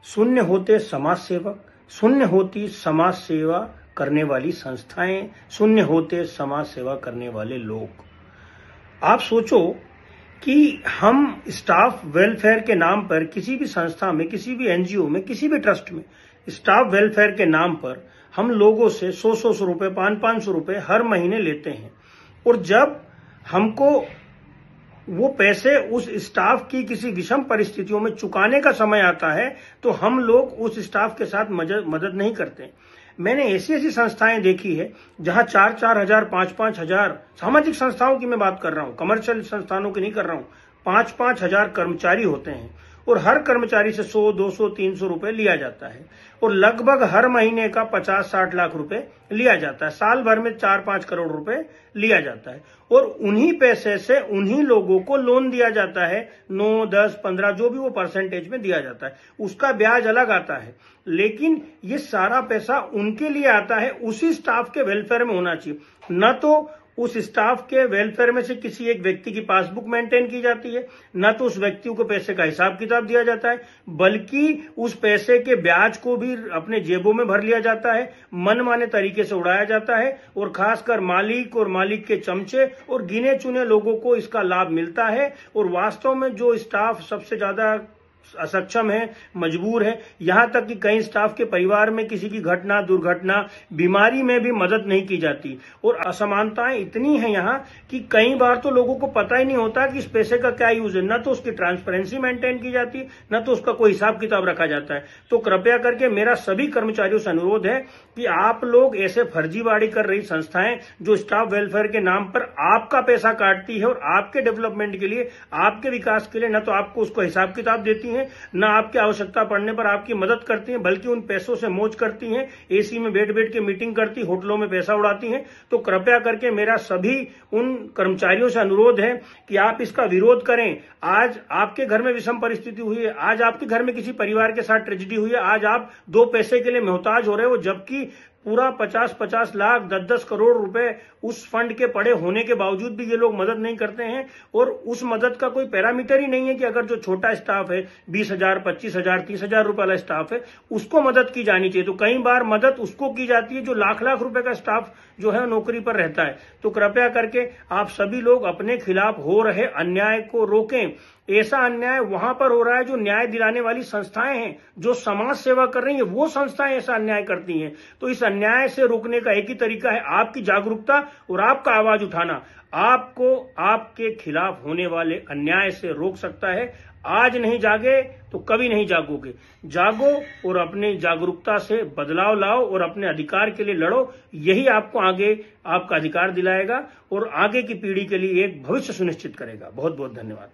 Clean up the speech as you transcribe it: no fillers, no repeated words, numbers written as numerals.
शून्य होते समाज सेवक, शून्य होती समाज सेवा करने वाली संस्थाएं, शून्य होते समाज सेवा करने वाले लोग। आप सोचो कि हम स्टाफ वेलफेयर के नाम पर किसी भी संस्था में, किसी भी एनजीओ में, किसी भी ट्रस्ट में स्टाफ वेलफेयर के नाम पर हम लोगों से 100-100 रुपए, 500-500 रुपए हर महीने लेते हैं। और जब हमको वो पैसे उस स्टाफ की किसी विषम परिस्थितियों में चुकाने का समय आता है तो हम लोग उस स्टाफ के साथ मदद नहीं करते। मैंने ऐसी संस्थाएं देखी है जहां 4-4 हजार, 5-5 हजार, सामाजिक संस्थाओं की मैं बात कर रहा हूं, कमर्शियल संस्थानों की नहीं कर रहा हूं, 5-5 हजार कर्मचारी होते हैं और हर कर्मचारी से 100, 200, 300 रुपए लिया जाता है और लगभग हर महीने का 50-60 लाख रुपए लिया जाता है। साल भर में 4-5 करोड़ रुपए लिया जाता है और उन्हीं पैसे से उन्हीं लोगों को लोन दिया जाता है, 9, 10, 15 जो भी वो परसेंटेज में दिया जाता है, उसका ब्याज अलग आता है। लेकिन ये सारा पैसा उनके लिए आता है, उसी स्टाफ के वेलफेयर में होना चाहिए। न तो उस स्टाफ के वेलफेयर में से किसी एक व्यक्ति की पासबुक मेंटेन की जाती है, न तो उस व्यक्ति को पैसे का हिसाब किताब दिया जाता है, बल्कि उस पैसे के ब्याज को भी अपने जेबों में भर लिया जाता है, मनमाने तरीके से उड़ाया जाता है और खासकर मालिक और मालिक के चमचे और गिने चुने लोगों को इसका लाभ मिलता है। और वास्तव में जो स्टाफ सबसे ज्यादा असक्षम है, मजबूर है, यहां तक कि कई स्टाफ के परिवार में किसी की घटना, दुर्घटना, बीमारी में भी मदद नहीं की जाती। और असमानताएं इतनी हैं यहां कि कई बार तो लोगों को पता ही नहीं होता कि इस पैसे का क्या यूज है, न तो उसकी ट्रांसपेरेंसी मेंटेन की जाती, न तो उसका कोई हिसाब किताब रखा जाता है। तो कृपया करके मेरा सभी कर्मचारियों से अनुरोध है कि आप लोग ऐसे फर्जीवाड़ी कर रही संस्थाएं जो स्टाफ वेलफेयर के नाम पर आपका पैसा काटती है और आपके डेवलपमेंट के लिए, आपके विकास के लिए न तो आपको उसको हिसाब किताब देती है, न आपकी आवश्यकता पड़ने पर आपकी मदद करती हैं, बल्कि उन पैसों से मौज करती हैं, एसी में बैठ बैठ के मीटिंग करती, होटलों में पैसा उड़ाती हैं। तो कृपया करके मेरा सभी उन कर्मचारियों से अनुरोध है कि आप इसका विरोध करें। आज आपके घर में विषम परिस्थिति हुई है, आज आपके घर में किसी परिवार के साथ ट्रेजेडी हुई है, आज आप 2 पैसे के लिए मोहताज हो रहे हो, जबकि पूरा 50-50 लाख, 10-10 करोड़ रुपए उस फंड के पड़े होने के बावजूद भी ये लोग मदद नहीं करते हैं। और उस मदद का कोई पैरामीटर ही नहीं है कि अगर जो छोटा स्टाफ है, 20,000, 25,000, 30,000 रुपए वाला स्टाफ है, उसको मदद की जानी चाहिए। तो कई बार मदद उसको की जाती है जो लाख रुपए का स्टाफ जो है नौकरी पर रहता है। तो कृपया करके आप सभी लोग अपने खिलाफ हो रहे अन्याय को रोकें। ऐसा अन्याय वहां पर हो रहा है जो न्याय दिलाने वाली संस्थाएं हैं, जो समाज सेवा कर रही हैं, वो संस्थाएं ऐसा अन्याय करती हैं। तो इस अन्याय से रोकने का एक ही तरीका है, आपकी जागरूकता और आपका आवाज उठाना आपको आपके खिलाफ होने वाले अन्याय से रोक सकता है। आज नहीं जागे तो कभी नहीं जागोगे। जागो और अपनी जागरूकता से बदलाव लाओ और अपने अधिकार के लिए लड़ो। यही आपको आगे आपका अधिकार दिलाएगा और आगे की पीढ़ी के लिए एक भविष्य सुनिश्चित करेगा। बहुत बहुत धन्यवाद।